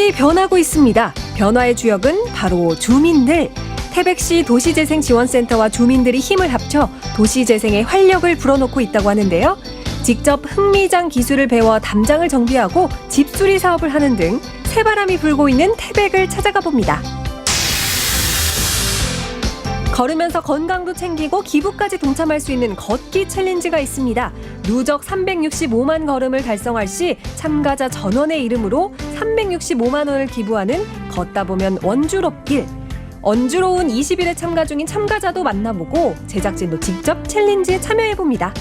태백이 변하고 있습니다. 변화의 주역은 바로 주민들. 태백시 도시재생지원센터와 주민들이 힘을 합쳐 도시재생에 활력을 불어넣고 있다고 하는데요. 직접 흑미장 기술을 배워 담장을 정비하고 집수리 사업을 하는 등 새바람이 불고 있는 태백을 찾아가 봅니다. 걸으면서 건강도 챙기고 기부까지 동참할 수 있는 걷기 챌린지가 있습니다. 누적 365만 걸음을 달성할 시 참가자 전원의 이름으로 365만 원을 기부하는 걷다 보면 원주롭길. 언주로운 20일에 참가 중인 참가자도 만나보고 제작진도 직접 챌린지에 참여해봅니다.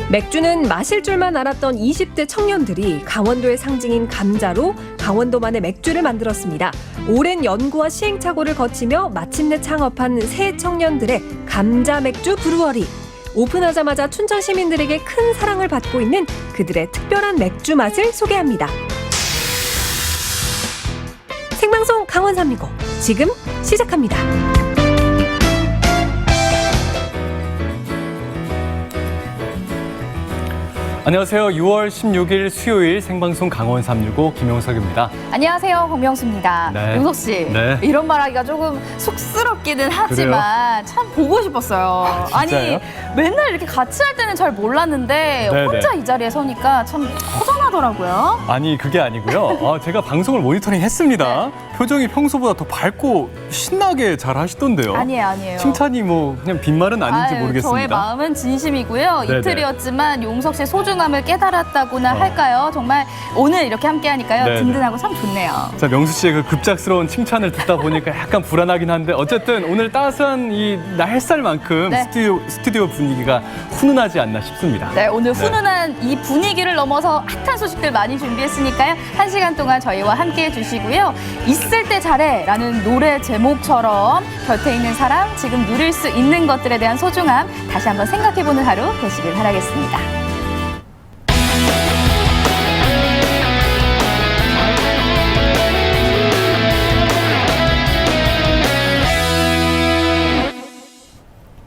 맥주는 마실 줄만 알았던 20대 청년들이 강원도의 상징인 감자로 강원도만의 맥주를 만들었습니다. 오랜 연구와 시행착오를 거치며 마침내 창업한 새 청년들의 감자 맥주 브루어리. 오픈하자마자 춘천 시민들에게 큰 사랑을 받고 있는 그들의 특별한 맥주 맛을 소개합니다. 생방송 강원 365 지금 시작합니다. 안녕하세요. 6월 16일 수요일 생방송 강원 365 김용석입니다. 안녕하세요. 홍명수입니다. 네. 용석 씨, 네. 이런 말하기가 조금 쑥스럽기는 하지만 참 보고 싶었어요. 진짜요? 아니 맨날 이렇게 같이 할 때는 잘 몰랐는데 네네. 혼자 이 자리에 서니까 참 허전하더라고요. 아니 그게 아니고요. 제가 방송을 모니터링 했습니다. 표정이 평소보다 더 밝고 신나게 잘 하시던데요. 아니에요. 칭찬이 뭐 그냥 빈말은 아닌지 모르겠습니다. 저의 마음은 진심이고요. 네네. 이틀이었지만 용석 씨의 소중함을 깨달았다고나 할까요? 정말 오늘 이렇게 함께하니까요. 네네. 든든하고 참 좋네요. 자, 명수 씨의 그 급작스러운 칭찬을 듣다 보니까 약간 불안하긴 한데 어쨌든 오늘 따스한 이 햇살만큼 네. 스튜디오 분위기가 훈훈하지 않나 싶습니다. 네, 오늘 훈훈한 이 분위기를 넘어서 핫한 소식들 많이 준비했으니까요. 1시간 동안 저희와 함께해 주시고요. 있을 때 잘해라는 노래 제목처럼 곁에 있는 사람, 지금 누릴 수 있는 것들에 대한 소중함 다시 한번 생각해보는 하루 되시길 바라겠습니다.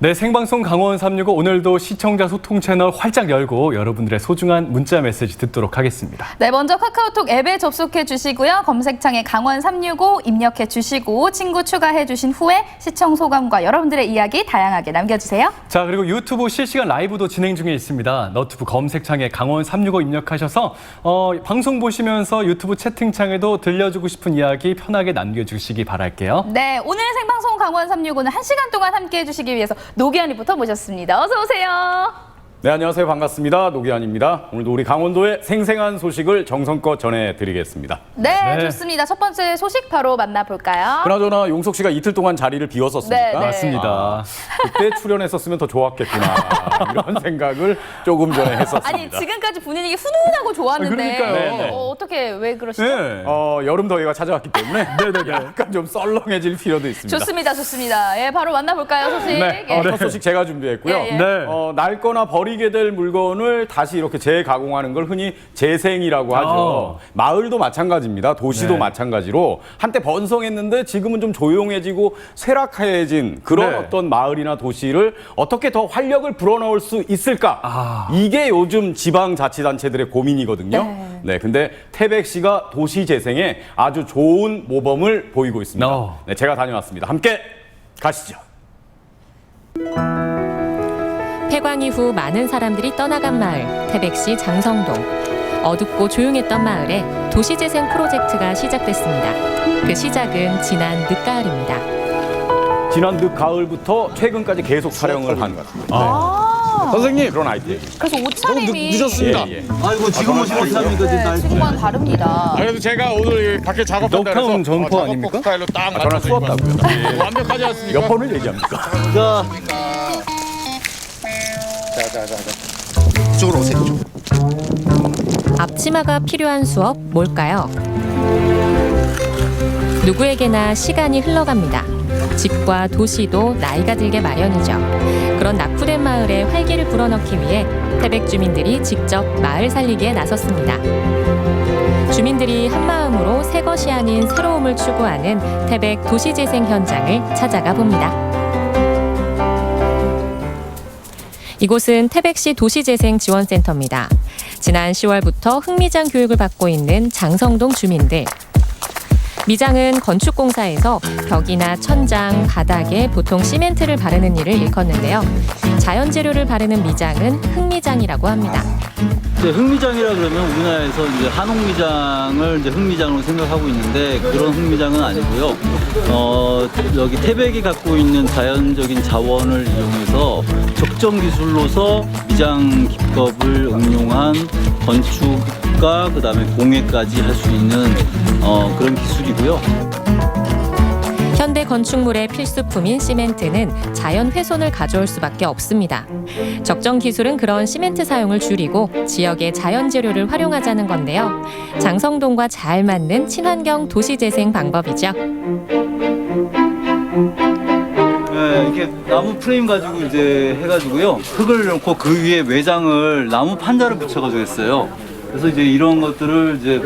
네, 생방송 강원 365 오늘도 시청자 소통 채널 활짝 열고 여러분들의 소중한 문자 메시지 듣도록 하겠습니다. 네, 먼저 카카오톡 앱에 접속해 주시고요. 검색창에 강원 365 입력해 주시고 친구 추가해 주신 후에 시청 소감과 여러분들의 이야기 다양하게 남겨주세요. 자, 그리고 유튜브 실시간 라이브도 진행 중에 있습니다. 너튜브 검색창에 강원 365 입력하셔서 방송 보시면서 유튜브 채팅창에도 들려주고 싶은 이야기 편하게 남겨주시기 바랄게요. 네, 오늘 생방송 강원 365는 1시간 동안 함께해 주시기 위해서 노기한 리포터 모셨습니다. 어서 오세요. 네, 안녕하세요. 반갑습니다. 노기환입니다. 오늘도 우리 강원도의 생생한 소식을 정성껏 전해드리겠습니다. 네, 좋습니다. 첫 번째 소식 바로 만나볼까요? 그나저나 용석 씨가 이틀 동안 자리를 비웠었으니까 네. 맞습니다. 그때 출연했었으면 더 좋았겠구나 이런 생각을 조금 전에 했었습니다. 아니, 지금까지 분위기 훈훈하고 좋았는데 그러니까요. 네네. 어떻게 왜 그러시죠? 네. 여름 더위가 찾아왔기 때문에 약간 좀 썰렁해질 필요도 있습니다. 좋습니다. 예, 바로 만나볼까요, 소식? 네, 예. 첫 소식 제가 준비했고요. 예, 예. 네. 낡거나 버리게 될 물건을 다시 이렇게 재가공하는 걸 흔히 재생이라고 하죠. 마을도 마찬가지입니다. 도시도 네. 마찬가지로 한때 번성했는데 지금은 좀 조용해지고 쇠락해진 그런 네. 어떤 마을이나 도시를 어떻게 더 활력을 불어넣을 수 있을까? 이게 요즘 지방자치단체들의 고민이거든요. 네, 근데 태백시가 도시 재생에 아주 좋은 모범을 보이고 있습니다. 네, 제가 다녀왔습니다. 함께 가시죠. 폐광 이후 많은 사람들이 떠나간 마을, 태백시 장성동. 어둡고 조용했던 마을에 도시재생 프로젝트가 시작됐습니다. 그 시작은 지난 늦가을입니다. 지난 늦가을부터 최근까지 계속 촬영을 한 선생님 그런 아이디어. 그래서 옷차림이 늦었습니다. 예, 예. 아이고 지금 오신 옷입니까? 네, 지금과는 다릅니다. 그래도 제가 오늘 밖에 작업한다 그래서 녹화음 전포 작업복 아닙니까? 스타일로 딱 저랑 맞춰서 수업다고요. 입었습니다. 완벽하지 않습니까? 몇 번을 얘기합니까? 자, 이쪽으로 오세요. 앞치마가 필요한 수업 뭘까요? 누구에게나 시간이 흘러갑니다. 집과 도시도 나이가 들게 마련이죠. 그런 낙후된 마을에 활기를 불어넣기 위해 태백 주민들이 직접 마을 살리기에 나섰습니다. 주민들이 한마음으로 새 것이 아닌 새로움을 추구하는 태백 도시재생 현장을 찾아가 봅니다. 이곳은 태백시 도시재생지원센터입니다. 지난 10월부터 흙미장 교육을 받고 있는 장성동 주민들. 미장은 건축공사에서 벽이나 천장, 바닥에 보통 시멘트를 바르는 일을 일컫는데요. 자연재료를 바르는 미장은 흙미장이라고 합니다. 이제 흙미장이라 그러면 우리나라에서 이제 한옥미장을 이제 흙미장으로 생각하고 있는데 그런 흙미장은 아니고요. 여기 태백이 갖고 있는 자연적인 자원을 이용해서 적정 기술로서 미장 기법을 응용한 건축과 그다음에 공예까지 할 수 있는 그런 기술이고요. 현대 건축물의 필수품인 시멘트는 자연 훼손을 가져올 수밖에 없습니다. 적정 기술은 그런 시멘트 사용을 줄이고 지역의 자연 재료를 활용하자는 건데요. 장성동과 잘 맞는 친환경 도시재생 방법이죠. 네, 이렇게 나무 프레임 가지고 이제 해가지고요. 흙을 넣고 그 위에 외장을 나무 판자를 붙여가지고 했어요. 그래서 이제 이런 것들을 이제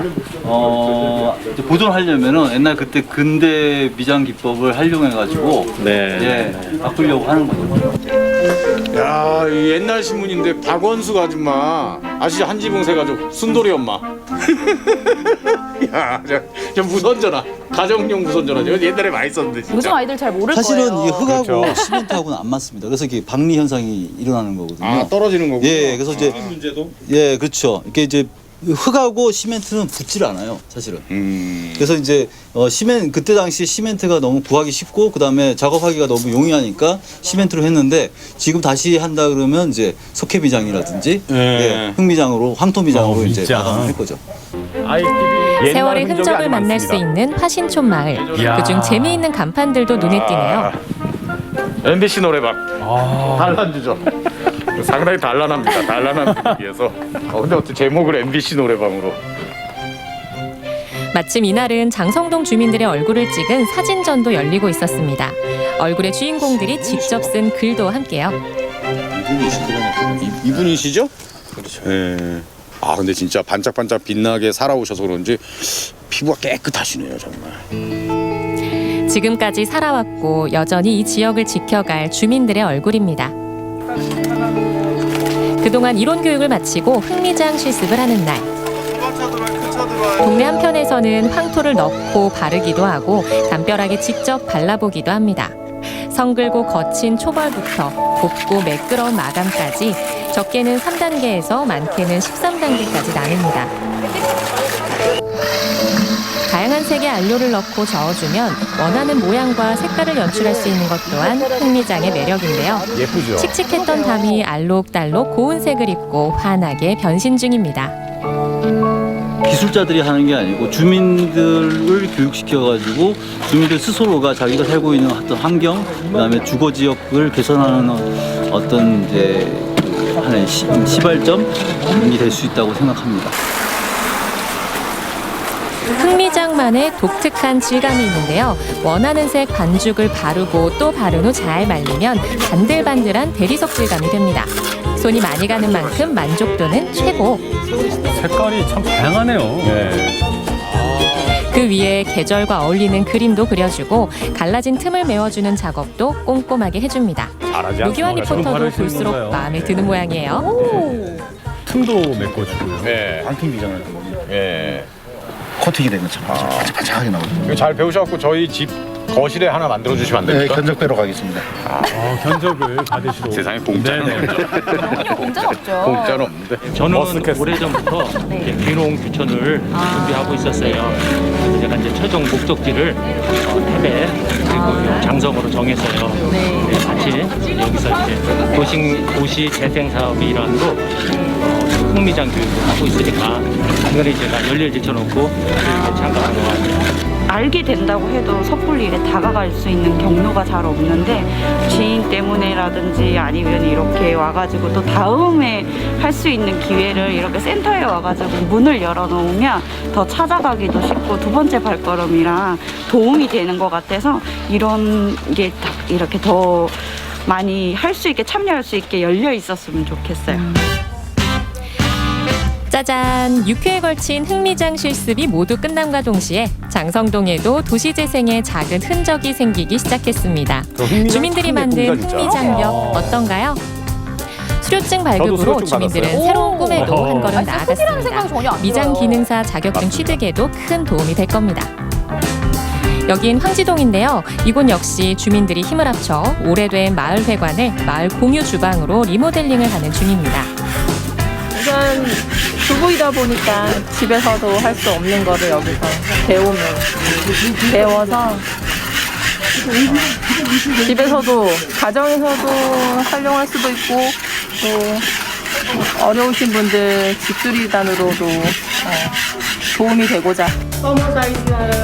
보존하려면은 옛날 그때 근대 미장 기법을 활용해가지고 바꾸려고 하는 거죠. 야, 이 옛날 신문인데 박원숙 아줌마 아시죠? 한지붕세 가족 순돌이 엄마. 야, 저 무선전화, 가정용 무선전화. 저 옛날에 많이 썼는데 진짜. 요즘 아이들 잘 모를 사실은 거예요. 이 흙하고 그렇죠. 시멘트하고는 안 맞습니다. 그래서 이게 박리 현상이 일어나는 거거든요. 아, 떨어지는 거고. 예, 그래서 이제 문제도. 예, 그렇죠. 이게 이제 흙하고 시멘트는 붙질 않아요, 사실은. 그래서 이제 그때 당시 시멘트가 너무 구하기 쉽고 그다음에 작업하기가 너무 용이하니까 시멘트로 했는데 지금 다시 한다 그러면 이제 석회미장이라든지 예, 흙미장으로 황토미장으로 이제 미장. 마감을 할 거죠. 세월의 흔적을 만날 수 있는 화신촌 마을. 이야. 그중 재미있는 간판들도 눈에 띄네요. MBC 노래방. 단란주죠. 상당히 단란합니다. 단란한 분위기에서. 근데 어떻게 제목을 MBC 노래방으로. 마침 이날은 장성동 주민들의 얼굴을 찍은 사진전도 열리고 있었습니다. 얼굴의 주인공들이 직접 쓴 글도 함께요. 이분이시죠? 그렇죠. 예. 아, 근데 진짜 반짝반짝 빛나게 살아오셔서 그런지 피부가 깨끗하시네요, 정말. 지금까지 살아왔고 여전히 이 지역을 지켜갈 주민들의 얼굴입니다. 그동안 이론 교육을 마치고 흙미장 실습을 하는 날. 동네 한편에서는 황토를 넣고 바르기도 하고 담벼락에 직접 발라보기도 합니다. 성글고 거친 초벌부터 곱고 매끄러운 마감까지 적게는 3단계에서 많게는 13단계까지 나눕니다. 다양한 색의 안료를 넣고 저어주면 원하는 모양과 색깔을 연출할 수 있는 것 또한 흙미장의 매력인데요. 예쁘죠? 칙칙했던 담이 알록달록 고운 색을 입고 환하게 변신 중입니다. 기술자들이 하는 게 아니고 주민들을 교육시켜가지고 주민들 스스로가 자기가 살고 있는 어떤 환경, 그다음에 주거 지역을 개선하는 어떤 이제 하나의 시발점이 될 수 있다고 생각합니다. 흙미장만의 독특한 질감이 있는데요. 원하는 색 반죽을 바르고 또 바른 후 잘 말리면 반들반들한 대리석 질감이 됩니다. 손이 많이 가는 만큼 만족도는 최고. 색깔이 참 다양하네요. 그 위에 계절과 어울리는 그림도 그려주고 갈라진 틈을 메워주는 작업도 꼼꼼하게 해줍니다. 잘하지 노기환 않습니까? 리포터도 바르시는 볼수록 건가요? 마음에 드는 모양이에요. 틈도 메꿔주고요. 네. 방통미장을 하는 겁니다. 예. 코팅이 되면 참 반짝반짝하게 나오거든요. 이거 잘 배우셔갖고 저희 집 거실에 하나 만들어 주시면 안 네, 됩니까? 견적대로 가겠습니다. 견적을 받으시러. 세상에 공짜는 네네. 없죠. 공짜는 없죠. 공짜는 없는데. 저는 머스켓. 오래전부터 이제 귀농 규천을 준비하고 있었어요. 그래서 제가 이제 최종 목적지를 태백 그리고 장성으로 정했어요. 네, 같이 여기서 이제 도시 재생 사업의 일환으로 흙미장 교육을 하고 있으니까 당연히 제가 열렬 제쳐놓고 이렇게 참가하는 것 같아요. 알게 된다고 해도 섣불리 이렇게 다가갈 수 있는 경로가 잘 없는데 지인 때문에라든지 아니면 이렇게 와가지고 또 다음에 할 수 있는 기회를 이렇게 센터에 와가지고 문을 열어놓으면 더 찾아가기도 쉽고 두 번째 발걸음이랑 도움이 되는 것 같아서 이런 게 이렇게 더 많이 할 수 있게 참여할 수 있게 열려 있었으면 좋겠어요. 짜잔! 6회에 걸친 흙미장 실습이 모두 끝남과 동시에 장성동에도 도시재생의 작은 흔적이 생기기 시작했습니다. 주민들이 만든 흙미장벽 어떤가요? 수료증 발급으로 수료증 주민들은 받았어요. 새로운 꿈에도 오. 한 걸음 아니, 후기라는 생각이 전혀 나아갔습니다. 안 미장 들어요. 기능사 자격증 취득에도 큰 도움이 될 겁니다. 여긴 황지동인데요. 이곳 역시 주민들이 힘을 합쳐 오래된 마을 회관을 마을 공유 주방으로 리모델링을 하는 중입니다. 우선 주부이다 보니까 집에서도 할 수 없는 거를 여기서 배워서 집에서도 가정에서도 활용할 수도 있고 또 어려우신 분들 집수리단으로도 도움이 되고자.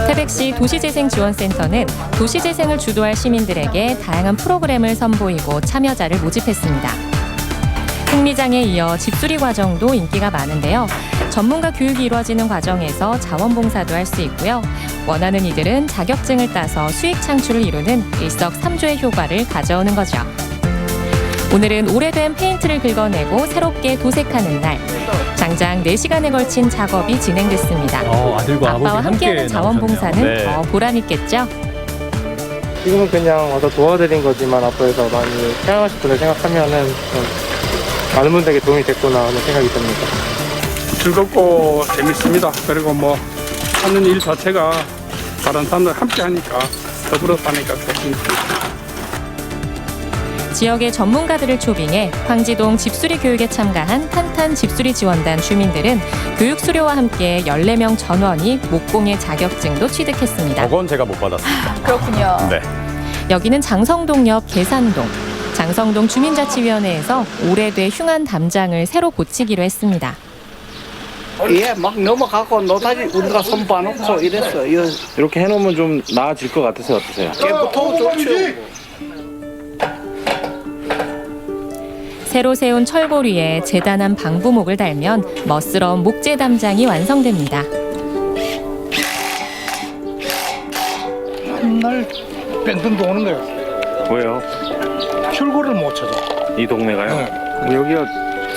태백시 도시재생지원센터는 도시재생을 주도할 시민들에게 다양한 프로그램을 선보이고 참여자를 모집했습니다. 흥미장에 이어 집수리 과정도 인기가 많은데요. 전문가 교육이 이루어지는 과정에서 자원봉사도 할 수 있고요. 원하는 이들은 자격증을 따서 수익 창출을 이루는 일석삼조의 효과를 가져오는 거죠. 오늘은 오래된 페인트를 긁어내고 새롭게 도색하는 날. 장장 4시간에 걸친 작업이 진행됐습니다. 아들과 아버지 아빠와 함께하는 함께 자원봉사는 네. 더 보람있겠죠. 지금은 그냥 와서 도와드린 거지만 앞으로서 많이 사용하실 분을 생각하면은 좀 많은 분들에게 도움이 됐구나 하는 생각이 듭니다. 즐겁고 재밌습니다. 그리고 뭐 하는 일 자체가 다른 사람들 함께 하니까 더불어 사니까 좋습니다. 지역의 전문가들을 초빙해 황지동 집수리 교육에 참가한 탄탄 집수리 지원단 주민들은 교육 수료와 함께 14명 전원이 목공의 자격증도 취득했습니다. 저건 제가 못 받았습니다. 그렇군요. 네. 여기는 장성동역 계산동. 장성동 주민자치위원회에서 오래돼 흉한 담장을 새로 고치기로 했습니다. 예, 막 넘어가고 노다지 우리가 손 봐놓고 이랬어요. 이렇게 해놓으면 좀 나아질 것 같으세요? 어떠세요? 깨부터 좋죠. 새로 세운 철고리에 재단한 방부목을 달면 멋스러운 목재 담장이 완성됩니다. 한날 뺑뺑 도는 거예요. 왜요? 출구를 못 찾아. 이 동네가요? 네. 여기가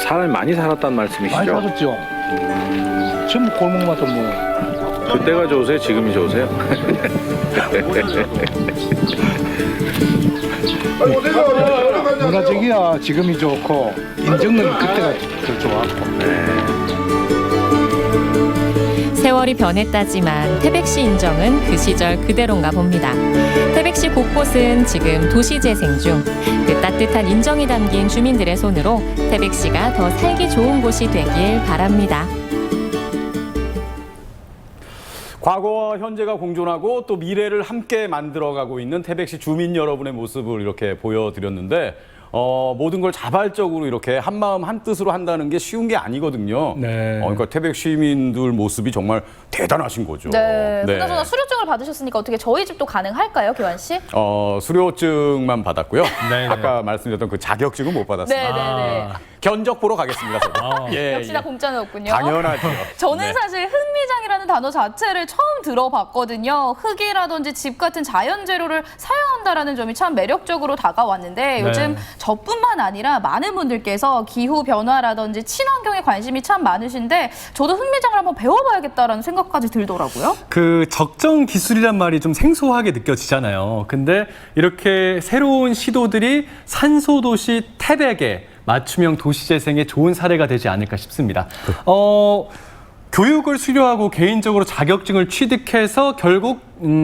사람이 많이 살았단 많이 말씀이시죠? 찾았죠. 전부 골목마다 뭐. 그때가 좋으세요? 지금이 좋으세요? 문화적이야 지금이 좋고 인정은 그때가 더 좋았고. 세월이 변했다지만 태백시 인정은 그 시절 그대로인가 봅니다. 태백시 곳곳은 지금 도시재생 중 그 따뜻한 인정이 담긴 주민들의 손으로 태백시가 더 살기 좋은 곳이 되길 바랍니다. 과거와 현재가 공존하고 또 미래를 함께 만들어가고 있는 태백시 주민 여러분의 모습을 이렇게 보여드렸는데 모든 걸 자발적으로 이렇게 한마음 한뜻으로 한다는 게 쉬운 게 아니거든요. 네. 그러니까 태백 시민들 모습이 정말 대단하신 거죠. 네. 그나저나 수료증을 받으셨으니까 어떻게 저희 집도 가능할까요, 교환 씨? 수료증만 받았고요. 네네. 아까 말씀드렸던 그 자격증은 못 받았습니다. 네네네. 견적 보러 가겠습니다. 저도. 역시나 공짜는 없군요. 당연하죠. 저는 네. 사실 흑미장이라는 단어 자체를 처음 들어봤거든요. 흙이라든지 집 같은 자연 재료를 사용한다라는 점이 참 매력적으로 다가왔는데 요즘 저뿐만 아니라 많은 분들께서 기후 변화라든지 친환경에 관심이 참 많으신데 저도 흑미장을 한번 배워봐야겠다라는 생각까지 들더라고요. 그 적정 기술이란 말이 좀 생소하게 느껴지잖아요. 근데 이렇게 새로운 시도들이 산소도시 태백에 맞춤형 도시재생에 좋은 사례가 되지 않을까 싶습니다. 교육을 수료하고 개인적으로 자격증을 취득해서 결국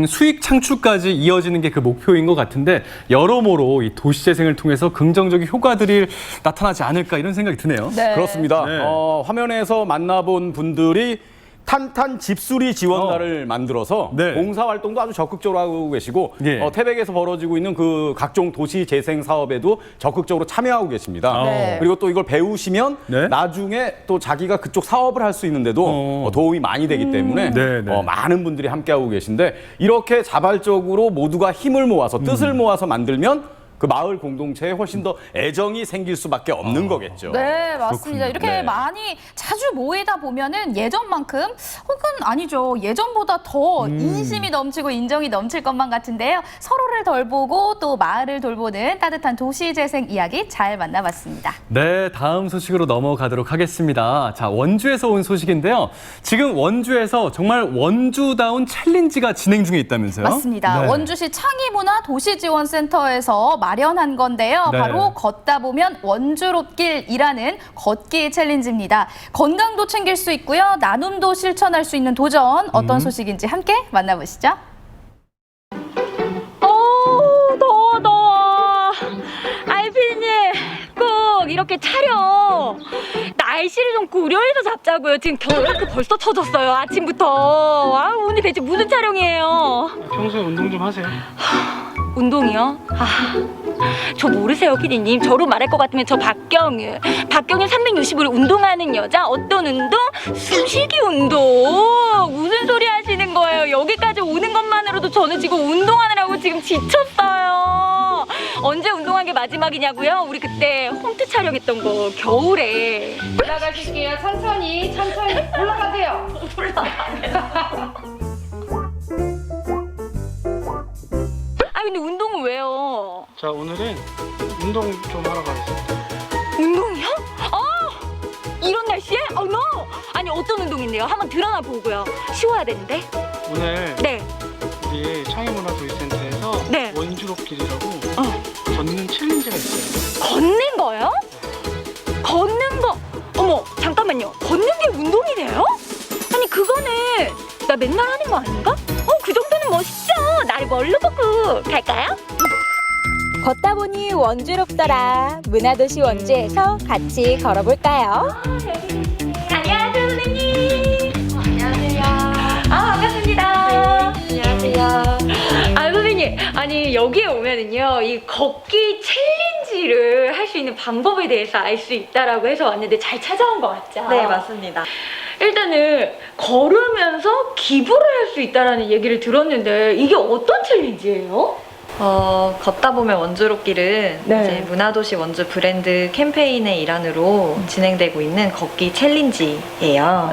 수익 창출까지 이어지는 게 그 목표인 것 같은데 여러모로 이 도시재생을 통해서 긍정적인 효과들이 나타나지 않을까 이런 생각이 드네요. 네. 그렇습니다. 네. 화면에서 만나본 분들이 탄탄 집수리 지원단을 만들어서 네. 봉사활동도 아주 적극적으로 하고 계시고 예. 태백에서 벌어지고 있는 그 각종 도시 재생 사업에도 적극적으로 참여하고 계십니다. 네. 그리고 또 이걸 배우시면 네. 나중에 또 자기가 그쪽 사업을 할 수 있는데도 도움이 많이 되기 때문에 네, 네. 많은 분들이 함께하고 계신데 이렇게 자발적으로 모두가 힘을 모아서 뜻을 모아서 만들면 그 마을 공동체에 훨씬 더 애정이 생길 수밖에 없는 거겠죠. 네, 맞습니다. 그렇군요. 이렇게 네. 많이 자주 모이다 보면은 예전만큼 혹은 아니죠. 예전보다 더 인심이 넘치고 인정이 넘칠 것만 같은데요. 서로를 돌보고 또 마을을 돌보는 따뜻한 도시재생 이야기 잘 만나봤습니다. 네, 다음 소식으로 넘어가도록 하겠습니다. 자, 원주에서 온 소식인데요. 지금 원주에서 정말 원주다운 챌린지가 진행 중에 있다면서요? 맞습니다. 네. 원주시 창의문화 도시지원센터에서 마련한 건데요. 네. 바로 걷다 보면 원주롭길이라는 걷기 챌린지입니다. 건강도 챙길 수 있고요. 나눔도 실천할 수 있는 도전. 어떤 소식인지 함께 만나보시죠. 더워. 아이, 피디님, 꼭 이렇게 촬영 날씨를 좀 고려해서 잡자고요. 지금 경사크 벌써 터졌어요, 아침부터. 아, 오늘 대체 무슨 촬영이에요? 평소에 운동 좀 하세요? 운동이요? 저 모르세요, 피디님. 저로 말할 것 같으면 저 박경유 360을 운동하는 여자. 어떤 운동? 숨쉬기 운동. 무슨 소리 하시는 거예요? 여기까지 오는 것만으로도 저는 지금 운동하느라고 지금 지쳤어요. 언제 운동한 게 마지막이냐고요? 우리 그때 홈트 촬영했던 거 겨울에. 올라가실게요. 천천히 올라가세요. 아, 근데 운동은 왜요? 자, 오늘은 운동 좀 하러 가겠습니다. 운동이요? 이런 날씨에? no! 아니, 어떤 운동인데요? 한번 드러나 보고요. 쉬워야 되는데. 오늘 네. 우리 창의문화도시센터에서 네. 원주롭길이라고 걷는 챌린지가 있어요. 걷는 거요? 걷는 거. 어머, 잠깐만요. 걷는 게 운동이래요? 아니, 그거는 나 맨날 하는 거 아닌가? 그 정도는 멋있죠. 나를 뭘로 보고 갈까요? 걷다 보니 원주롭더라. 문화도시 원주에서 같이 걸어볼까요? 안녕하세요, 선생님. 안녕하세요. 반갑습니다. 네, 안녕하세요. 선생님, 아니 여기에 오면은요, 이 걷기 챌린지를 할 수 있는 방법에 대해서 알 수 있다라고 해서 왔는데 잘 찾아온 것 같죠? 네, 맞습니다. 일단은 걸으면서 기부를 할 수 있다라는 얘기를 들었는데 이게 어떤 챌린지예요? 걷다 보면 원주롭길은 네. 이제 문화도시 원주 브랜드 캠페인의 일환으로 진행되고 있는 걷기 챌린지예요.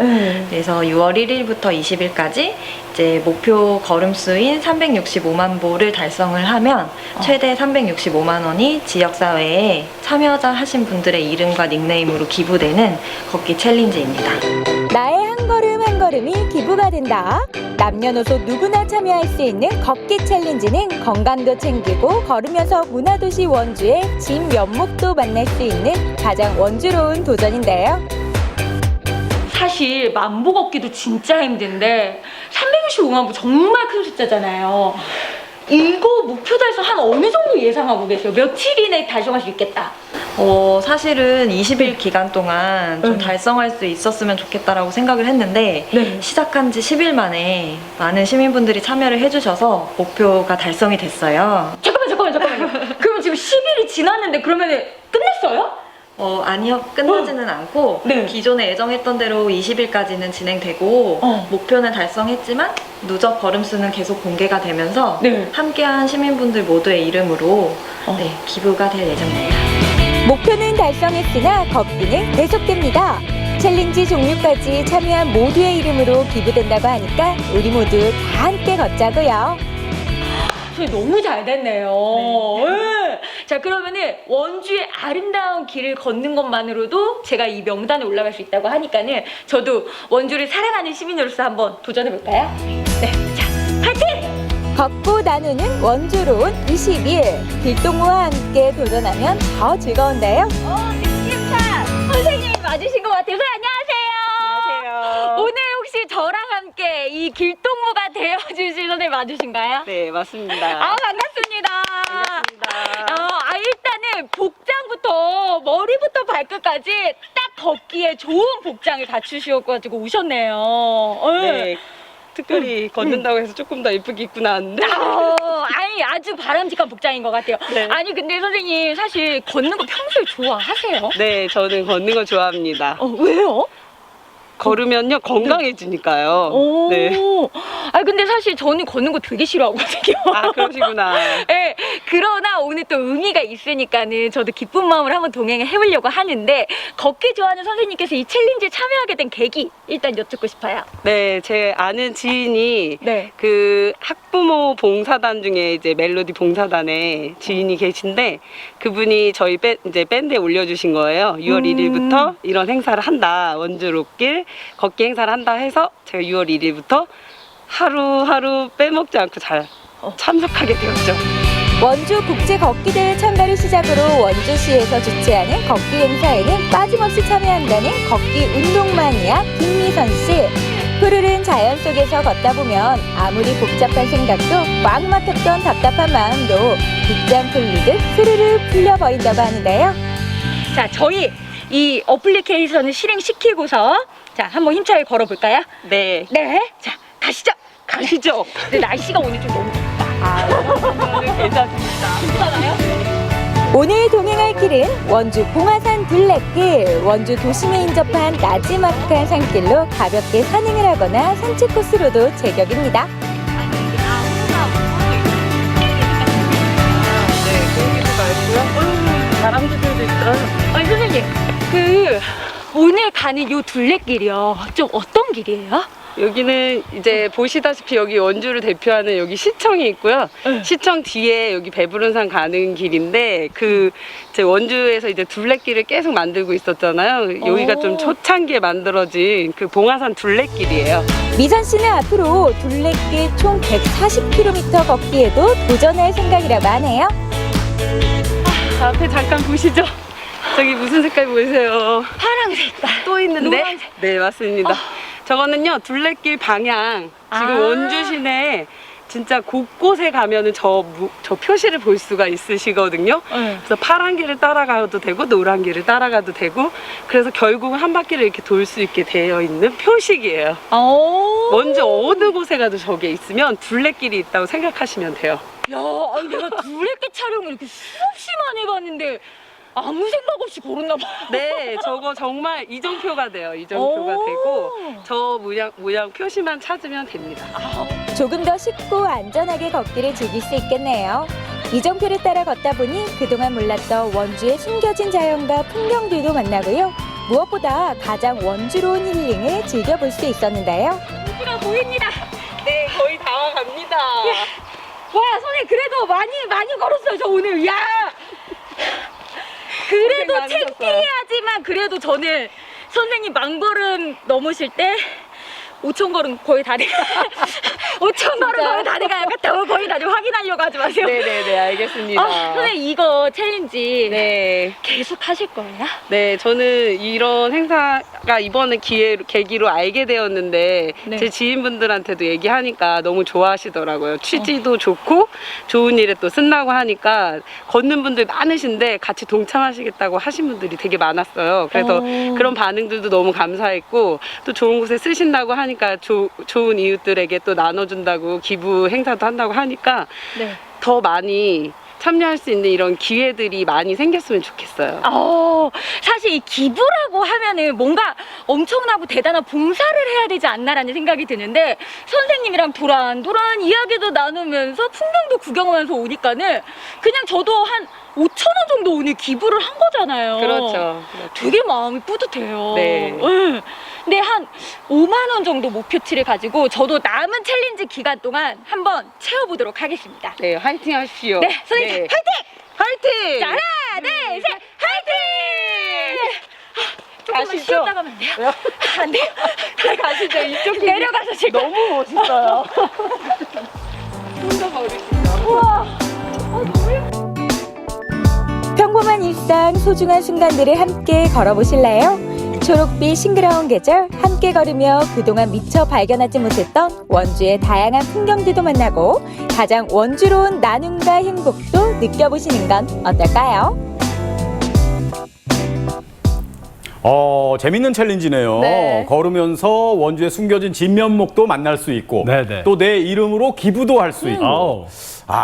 그래서 6월 1일부터 20일까지 이제 목표 걸음수인 365만 보를 달성을 하면 최대 365만 원이 지역사회에 참여자 하신 분들의 이름과 닉네임으로 기부되는 걷기 챌린지입니다. 나의 한 걸음 한 걸음이 기부가 된다. 남녀노소 누구나 참여할 수 있는 걷기 챌린지는 건강도 챙기고 걸으면서 문화도시 원주의 진면목도 만날 수 있는 가장 원주로운 도전인데요. 사실 만보 걷기도 진짜 힘든데 365만 보 정말 큰 숫자잖아요. 이거 목표 달성 한 어느 정도 예상하고 계세요? 며칠 이내에 달성할 수 있겠다? 사실은 20일 기간 동안 좀 달성할 수 있었으면 좋겠다라고 생각을 했는데 시작한 지 10일 만에 많은 시민분들이 참여를 해주셔서 목표가 달성이 됐어요. 잠깐만요. 그럼 지금 10일이 지났는데 그러면 끝냈어요? 아니요, 끝나지는 않고 기존에 예정했던 대로 20일까지는 진행되고 목표는 달성했지만 누적 걸음수는 계속 공개가 되면서 함께한 시민분들 모두의 이름으로 기부가 될 예정입니다. 목표는 달성했으나 걷기는 계속됩니다. 챌린지 종류까지 참여한 모두의 이름으로 기부된다고 하니까 우리 모두 다 함께 걷자고요. 너무 잘 됐네요. 자, 그러면은 원주의 아름다운 길을 걷는 것만으로도 제가 이 명단에 올라갈 수 있다고 하니까는 저도 원주를 사랑하는 시민으로서 한번 도전해볼까요? 네, 자, 파이팅! 걷고 나누는 원주로운 20일. 길동무와 함께 도전하면 더 즐거운데요. 느낌차 선생님이 맞으신 것 같아요. 안녕하세요. 안녕하세요. 오늘 혹시 저랑 함께 이 길동무가 되어주실 선생님 맞으신가요? 네, 맞습니다. 반갑습니다. 일단은 복장부터 머리부터 발끝까지 딱 걷기에 좋은 복장을 갖추셔가지고 오셨네요. 네. 특별히 걷는다고 해서 조금 더 예쁘게 입고 나왔는데. 아니, 아주 바람직한 복장인 것 같아요. 네. 아니, 근데 선생님 사실 걷는 거 평소에 좋아하세요? 네, 저는 걷는 거 좋아합니다. 왜요? 걸으면요 건강해지니까요. 네. 근데 사실 저는 걷는 거 되게 싫어하거든요. 아, 그러시구나. 네, 그러나 오늘 또 의미가 있으니까는 저도 기쁜 마음으로 한번 동행을 해보려고 하는데 걷기 좋아하는 선생님께서 이 챌린지에 참여하게 된 계기 일단 여쭙고 싶어요. 네, 제 아는 지인이 그 학부모 봉사단 중에 이제 멜로디 봉사단에 지인이 계신데 그분이 저희 이제 밴드에 올려주신 거예요. 6월 1일부터 이런 행사를 한다. 원주롭길 걷기 행사를 한다 해서 제가 6월 1일부터 하루하루 빼먹지 않고 잘 참석하게 되었죠. 원주 국제 걷기 대회 참가를 시작으로 원주시에서 주최하는 걷기 행사에는 빠짐없이 참여한다는 걷기 운동 마니아 김미선 씨. 푸르른 자연 속에서 걷다 보면 아무리 복잡한 생각도 꽉 막혔던 답답한 마음도 빗장 풀리듯 스르르 풀려 버린다고 하는데요. 자, 저희 이 어플리케이션을 실행시키고서 자, 한번 힘차게 걸어볼까요? 네. 네. 자, 가시죠. 가시죠. 근데 날씨가 오늘 좀 너무 덥다. 괜찮습니다. 괜찮아요? 오늘 동행할 길은 원주 봉화산 둘레길, 원주 도심에 인접한 나지막한 산길로 가볍게 산행을 하거나 산책 코스로도 제격입니다. 바람도 들고 있어요. 아니, 선생님. 오늘 가는 요 둘레길이요. 좀 어떤 길이에요? 여기는 이제 보시다시피 여기 원주를 대표하는 여기 시청이 있고요. 시청 뒤에 여기 배부른산 가는 길인데 이제 원주에서 이제 둘레길을 계속 만들고 있었잖아요. 여기가 좀 초창기에 만들어진 그 봉화산 둘레길이에요. 미선 씨는 앞으로 둘레길 총 140km 걷기에도 도전할 생각이라고 하네요. 자, 앞에 잠깐 보시죠. 저기 무슨 색깔 보이세요? 파랑 색깔. 또 있는데? 노란색. 네, 맞습니다. 저거는요, 둘레길 방향. 지금 원주 시내 진짜 곳곳에 가면은 저 표시를 볼 수가 있으시거든요. 그래서 파란 길을 따라가도 되고, 노란 길을 따라가도 되고, 그래서 결국은 한 바퀴를 이렇게 돌 수 있게 되어 있는 표식이에요. 원주 어느 곳에 가도 저게 있으면 둘레길이 있다고 생각하시면 돼요. 야, 아니 내가 둘레길 촬영을 이렇게 수없이 많이 봤는데 아무 생각 없이 걸었나 봐. 네, 저거 정말 이정표가 돼요. 이정표가 되고 저 모양 표시만 찾으면 됩니다. 조금 더 쉽고 안전하게 걷기를 즐길 수 있겠네요. 이정표를 따라 걷다 보니 그동안 몰랐던 원주의 숨겨진 자연과 풍경들도 만나고요. 무엇보다 가장 원주로운 힐링을 즐겨볼 수 있었는데요. 원주가 보입니다. 네, 거의 다 와갑니다. 와, 선생님 그래도 많이 걸었어요. 저 오늘. 야. 그래도 창피하지만 그래도 저는 선생님 만걸음 넘으실 때 5,000걸음 거의 다리 5,000걸음 거의 다리가 약간 더 거의 다리 확인하려고 하지 마세요. 네네네, 알겠습니다. 선생님 이거 챌린지 네. 계속 하실 거예요? 네, 저는 이런 행사가 이번에 계기로 알게 되었는데 네. 제 지인분들한테도 얘기하니까 너무 좋아하시더라고요. 취지도 좋고 좋은 일에 또 쓴다고 하니까 걷는 분들 많으신데 같이 동참하시겠다고 하신 분들이 되게 많았어요. 그래서 그런 반응들도 너무 감사했고 또 좋은 곳에 쓰신다고 하니까 좋은 이웃들에게 또 나눠준다고 기부 행사도 한다고 하니까 네. 더 많이 참여할 수 있는 이런 기회들이 많이 생겼으면 좋겠어요. 사실 이 기부라고 하면은 뭔가 엄청나고 대단한 봉사를 해야 되지 않나라는 생각이 드는데 선생님이랑 도란도란 이야기도 나누면서 풍경도 구경하면서 오니까는 그냥 저도 한 5,000원 정도 오늘 기부를 한 거잖아요. 그렇죠. 되게 마음이 뿌듯해요. 네. 근데 한 5만 원 정도 목표치를 가지고 저도 남은 챌린지 기간 동안 한번 채워보도록 하겠습니다. 네, 화이팅 하십시오. 네, 선생님 네. 화이팅! 화이팅! 자, 하나, 둘, 셋, 화이팅! 조금만 가시죠. 쉬었다 가면 안 돼요? 안 돼요? 가시죠. 이쪽 내려가서 제가 너무 멋있어요. 혼자 걸으시죠. 우와. 평범한 일상, 소중한 순간들을 함께 걸어보실래요? 초록빛 싱그러운 계절 함께 걸으며 그동안 미처 발견하지 못했던 원주의 다양한 풍경들도 만나고 가장 원주로운 나눔과 행복도 느껴보시는 건 어떨까요? 재밌는 챌린지네요. 네. 걸으면서 원주의 숨겨진 진면목도 만날 수 있고 또 내 이름으로 기부도 할 수 있고.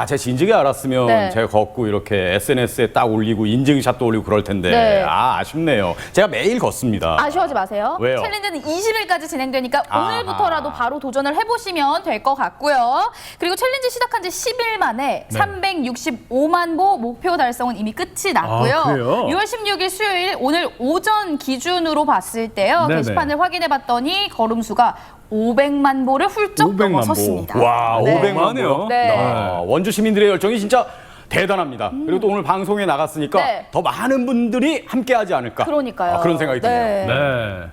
제가 진즉에 알았으면 네. 제가 걷고 이렇게 SNS에 딱 올리고 인증샷도 올리고 그럴 텐데 네. 아쉽네요. 제가 매일 걷습니다. 아쉬워하지 마세요. 왜요? 챌린지는 20일까지 진행되니까 아하. 오늘부터라도 바로 도전을 해보시면 될 것 같고요. 그리고 챌린지 시작한 지 10일 만에 365만 보 목표 달성은 이미 끝이 났고요. 그래요? 6월 16일 수요일 오늘 오전 기준으로 봤을 때요. 네네. 게시판을 확인해봤더니 걸음수가 500만 보를 훌쩍 500만 넘어섰습니다. 보. 와, 네. 500만 보요? 네. 원주 시민들의 열정이 진짜 대단합니다. 그리고 또 오늘 방송에 나갔으니까 네. 더 많은 분들이 함께하지 않을까. 그러니까요. 그런 생각이 드네요. 네. 네.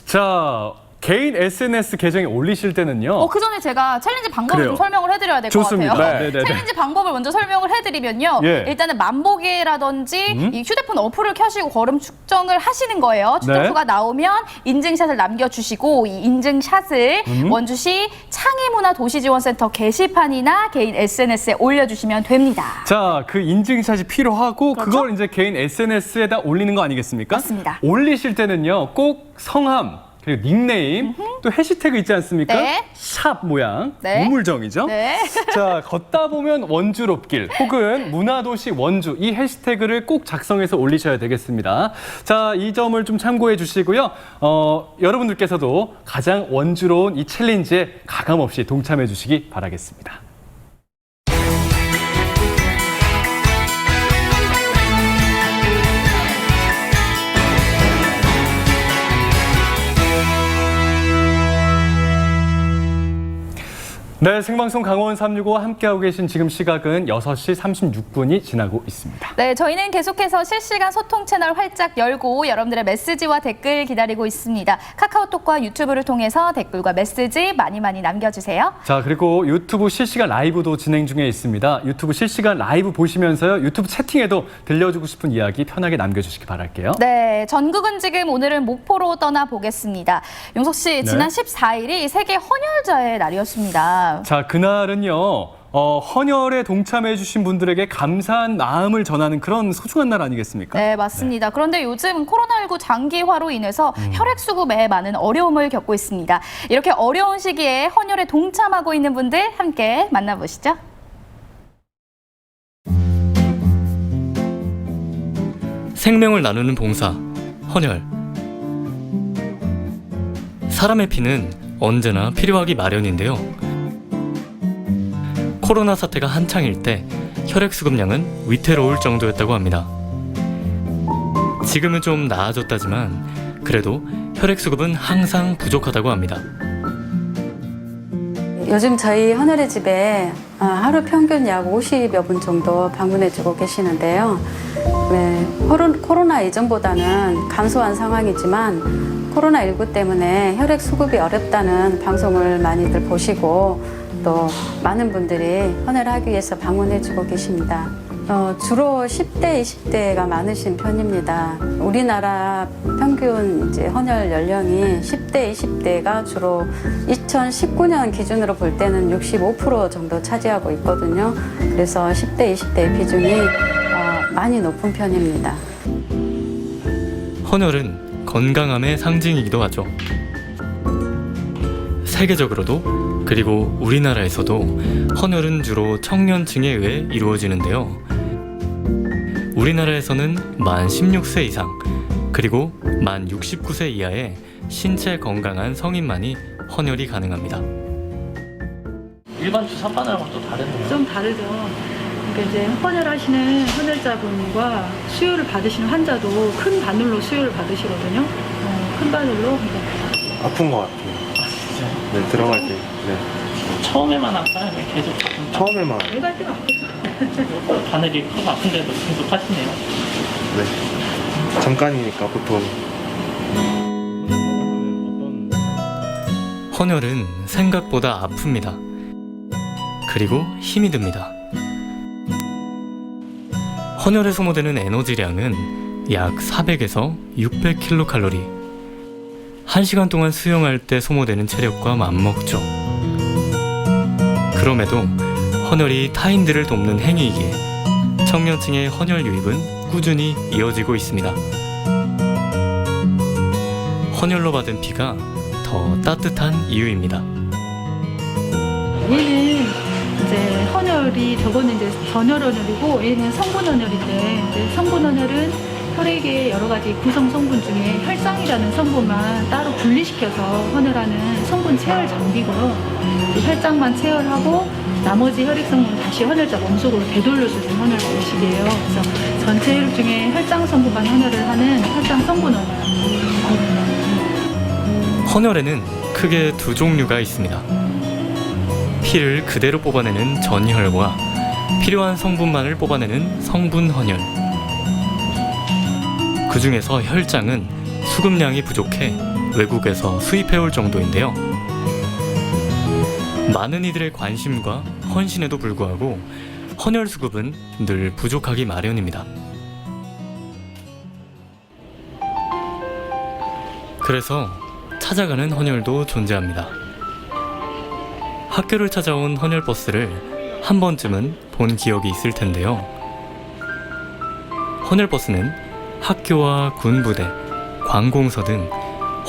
자, 개인 SNS 계정에 올리실 때는요. 그 전에 제가 챌린지 방법을 그래요. 좀 설명을 해드려야 될 것 좋습니다. 같아요. 네, 네, 네. 챌린지 방법을 먼저 설명을 해드리면요. 예. 일단은 만보기라든지 이 휴대폰 어플을 켜시고 걸음 측정을 하시는 거예요. 측정수가 나오면 인증샷을 남겨주시고 이 인증샷을 원주시 창의문화도시지원센터 게시판이나 개인 SNS에 올려주시면 됩니다. 자, 그 인증샷이 필요하고 그걸 이제 개인 SNS에다 올리는 거 아니겠습니까? 맞습니다. 올리실 때는요. 꼭 성함 그리고 닉네임 또 해시태그 있지 않습니까? 네. 샵 모양 네. 우물정이죠. 네. 자, 걷다 보면 원주롭길 혹은 문화도시 원주 이 해시태그를 꼭 작성해서 올리셔야 되겠습니다. 자, 이 점을 좀 참고해 주시고요. 여러분들께서도 가장 원주로운 이 챌린지에 가감없이 동참해 주시기 바라겠습니다. 네, 생방송 강원 365 함께하고 계신 지금 시각은 6시 36분이 지나고 있습니다. 네, 저희는 계속해서 실시간 소통 채널 활짝 열고 여러분들의 메시지와 댓글 기다리고 있습니다. 카카오톡과 유튜브를 통해서 댓글과 메시지 많이 남겨주세요. 자, 그리고 유튜브 실시간 라이브도 진행 중에 있습니다. 유튜브 실시간 라이브 보시면서요. 유튜브 채팅에도 들려주고 싶은 이야기 편하게 남겨주시기 바랄게요. 네, 전국은 지금 오늘은 목포로 떠나보겠습니다. 용석 씨, 지난 14일이 세계 헌혈자의 날이었습니다. 자, 그날은요. 헌혈에 동참해 주신 분들에게 감사한 마음을 전하는 그런 소중한 날 아니겠습니까? 네, 맞습니다. 그런데 요즘 코로나19 장기화로 인해서 혈액 수급에 많은 어려움을 겪고 있습니다. 이렇게 어려운 시기에 헌혈에 동참하고 있는 분들 함께 만나보시죠. 생명을 나누는 봉사, 헌혈. 사람의 피는 언제나 필요하기 마련인데요. 코로나 사태가 한창일 때 혈액 수급량은 위태로울 정도였다고 합니다. 지금은 좀 나아졌다지만 그래도 혈액 수급은 항상 부족하다고 합니다. 요즘 저희 헌혈의 집에 하루 평균 약 50여 분 정도 방문해주고 계시는데요. 네, 코로나 이전보다는 감소한 상황이지만 코로나19 때문에 혈액 수급이 어렵다는 방송을 많이들 보시고 또 많은 분들이 헌혈을 하기 위해서 방문해주고 계십니다. 주로 10대, 20대가 많으신 편입니다. 우리나라 평균 이제 헌혈 연령이 10대, 20대가 주로 2019년 기준으로 볼 때는 65% 정도 차지하고 있거든요. 그래서 10대, 20대의 비중이 많이 높은 편입니다. 헌혈은 건강함의 상징이기도 하죠. 세계적으로도 그리고 우리나라에서도 헌혈은 주로 청년층에 의해 이루어지는데요. 우리나라에서는 만 16세 이상 그리고 만 69세 이하의 신체 건강한 성인만이 헌혈이 가능합니다. 일반 주사바늘하고는 또 다른데요? 좀 다르죠. 그러니까 이제 헌혈하시는 헌혈자분과 수혈을 받으시는 환자도 큰 바늘로 수혈을 받으시거든요. 큰 바늘로. 아픈 것 같아요. 네, 들어갈 때. 네. 처음에만 아파요? 계속? 처음에만. 들어갈 때가 아프죠. 바늘이 커서 아픈데도 계속 하시네요? 네. 잠깐이니까 보통. 헌혈은 생각보다 아픕니다. 그리고 힘이 듭니다. 헌혈에 소모되는 에너지량은 약 400에서 600kcal. 1시간 동안 수영할 때 소모되는 체력과 맞먹죠. 그럼에도 헌혈이 타인들을 돕는 행위이기에 청년층의 헌혈 유입은 꾸준히 이어지고 있습니다. 헌혈로 받은 피가 더 따뜻한 이유입니다. 얘는 이제 헌혈이 저거는 이제 전혈 헌혈이고 얘는 성분 헌혈인데 이제 성분 헌혈은 혈액의 여러 가지 구성 성분 중에 혈장이라는 성분만 따로 분리시켜서 헌혈하는 성분 체열 장비고요. 그 혈장만 체열하고 나머지 혈액 성분을 다시 헌혈자 몸속으로 되돌려주는 헌혈 방식이에요. 그래서 전체 혈액 중에 혈장 성분만 헌혈을 하는 혈장 성분 헌혈. 헌혈에는 크게 두 종류가 있습니다. 피를 그대로 뽑아내는 전혈과 필요한 성분만을 뽑아내는 성분 헌혈. 그 중에서 혈장은 수급량이 부족해 외국에서 수입해올 정도인데요. 많은 이들의 관심과 헌신에도 불구하고 헌혈 수급은 늘 부족하기 마련입니다. 그래서 찾아가는 헌혈도 존재합니다. 학교를 찾아온 헌혈버스를 한 번쯤은 본 기억이 있을 텐데요. 헌혈버스는 학교와 군부대, 관공서 등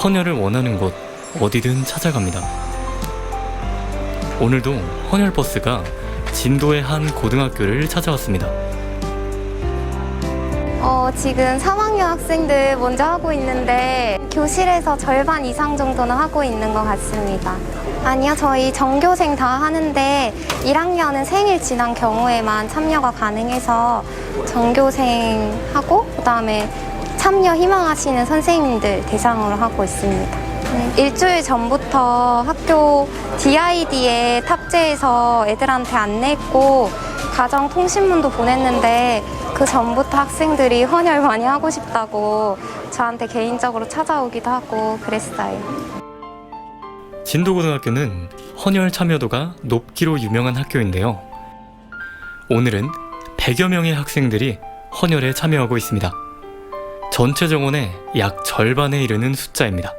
헌혈을 원하는 곳 어디든 찾아갑니다. 오늘도 헌혈버스가 진도의 한 고등학교를 찾아왔습니다. 지금 3학년 학생들 먼저 하고 있는데 교실에서 절반 이상 정도는 하고 있는 것 같습니다. 아니요, 저희 전교생 다 하는데 1학년은 생일 지난 경우에만 참여가 가능해서 전교생하고 그다음에 참여 희망하시는 선생님들 대상으로 하고 있습니다. 일주일 전부터 학교 DID에 탑재해서 애들한테 안내했고 가정통신문도 보냈는데 그 전부터 학생들이 헌혈 많이 하고 싶다고 저한테 개인적으로 찾아오기도 하고 그랬어요. 진도고등학교는 헌혈 참여도가 높기로 유명한 학교인데요. 오늘은 100여 명의 학생들이 헌혈에 참여하고 있습니다. 전체 정원의 약 절반에 이르는 숫자입니다.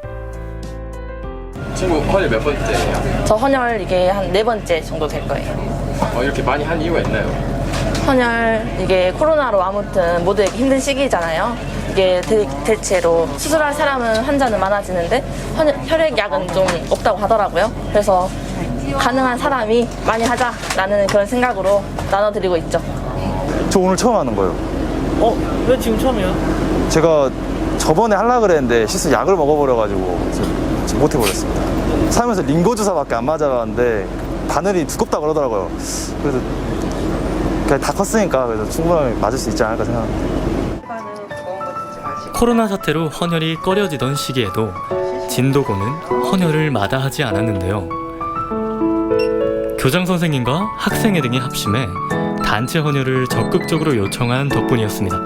친구 헌혈 몇 번째예요? 저 헌혈 이게 한 4번째 정도 될 거예요. 이렇게 많이 한 이유가 있나요? 헌혈 이게 코로나로 아무튼 모두에게 힘든 시기잖아요. 이게 대체로 수술할 사람은 환자는 많아지는데 혈액약은 좀 없다고 하더라고요. 그래서 가능한 사람이 많이 하자라는 그런 생각으로 나눠드리고 있죠. 저 오늘 처음 하는 거예요. 왜 지금 처음이에요? 제가 저번에 하려고 그랬는데 실수 약을 먹어버려가지고 지금 못 해버렸습니다. 살면서 링거 주사밖에 안 맞아봤는데 바늘이 두껍다고 그러더라고요. 그래서 그냥 다 컸으니까 그래서 충분히 맞을 수 있지 않을까 생각합니다. 코로나 사태로 헌혈이 꺼려지던 시기에도 진도고는 헌혈을 마다하지 않았는데요. 교장 선생님과 학생회 등이 합심해 단체 헌혈을 적극적으로 요청한 덕분이었습니다.